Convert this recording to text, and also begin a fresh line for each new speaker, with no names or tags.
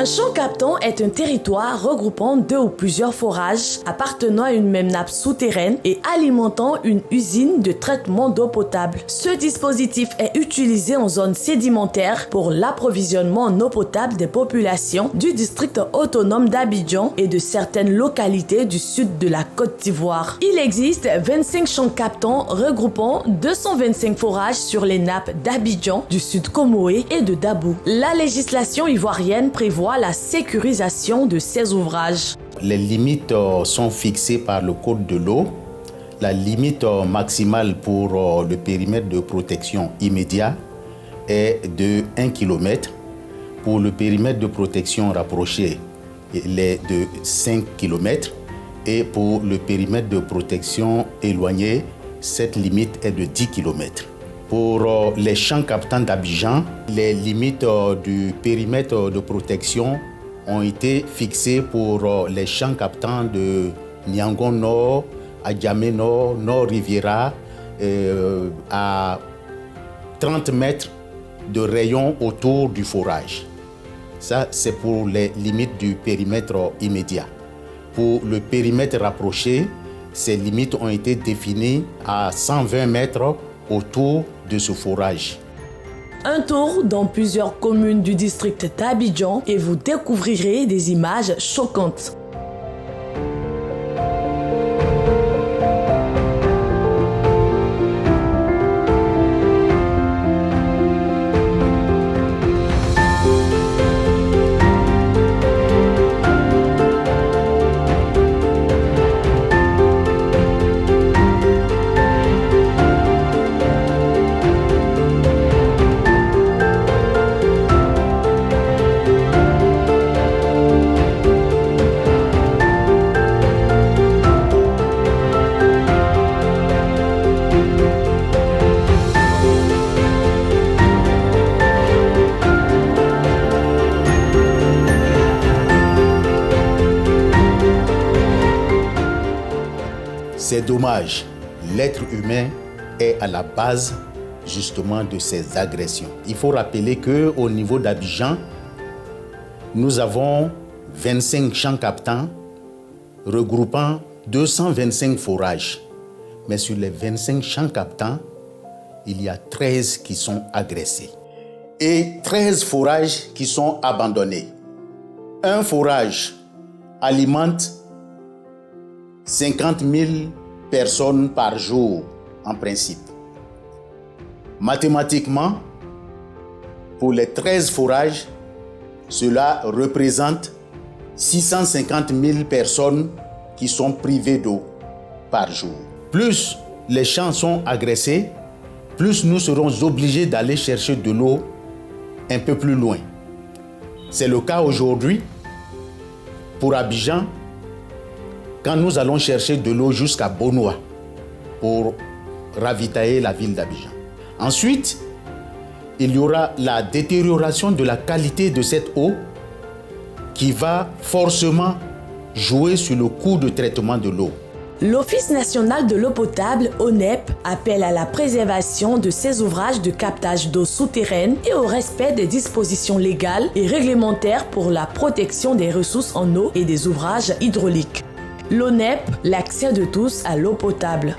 champ captant est un territoire regroupant 2 ou plusieurs forages appartenant à une même nappe souterraine et alimentant une usine de traitement d'eau potable. Ce dispositif est utilisé en zone sédimentaire pour l'approvisionnement en eau potable des populations du district autonome d'Abidjan et de certaines localités du sud de la Côte d'Ivoire. Il existe 25 champs captants regroupant 225 forages sur les nappes d'Abidjan, du sud Comoé et de Dabou. La législation ivoirienne prévoit la sécurisation de ces ouvrages.
Les limites sont fixées par le Code de l'eau. La limite maximale pour le périmètre de protection immédiat est de 1 km. Pour le périmètre de protection rapproché, il est de 5 km. Et pour le périmètre de protection éloigné, cette limite est de 10 km. Pour les champs captants d'Abidjan, les limites du périmètre de protection ont été fixées pour les champs captants de Niangon Nord, Adjamé Nord, Nord Riviera, à 30 mètres de rayon autour du forage. Ça, c'est pour les limites du périmètre immédiat. Pour le périmètre rapproché, ces limites ont été définies à 120 mètres autour de ce forage.
Un tour dans plusieurs communes du district d'Abidjan et vous découvrirez des images choquantes.
C'est dommage. L'être humain est à la base justement de ces agressions. Il faut rappeler qu'au niveau d'Abidjan, nous avons 25 champs captants regroupant 225 forages. Mais sur les 25 champs captants, il y a 13 qui sont agressés et 13 forages qui sont abandonnés. Un forage alimente 50 000 personnes par jour en principe. Mathématiquement, pour les 13 forages, cela représente 650 000 personnes qui sont privées d'eau par jour. Plus les champs sont agressés, plus nous serons obligés d'aller chercher de l'eau un peu plus loin. C'est le cas aujourd'hui pour Abidjan, quand nous allons chercher de l'eau jusqu'à Bonoua pour ravitailler la ville d'Abidjan. Ensuite, il y aura la détérioration de la qualité de cette eau qui va forcément jouer sur le coût de traitement de l'eau.
L'Office national de l'eau potable, ONEP, appelle à la préservation de ces ouvrages de captage d'eau souterraine et au respect des dispositions légales et réglementaires pour la protection des ressources en eau et des ouvrages hydrauliques. L'ONEP, l'accès de tous à l'eau potable.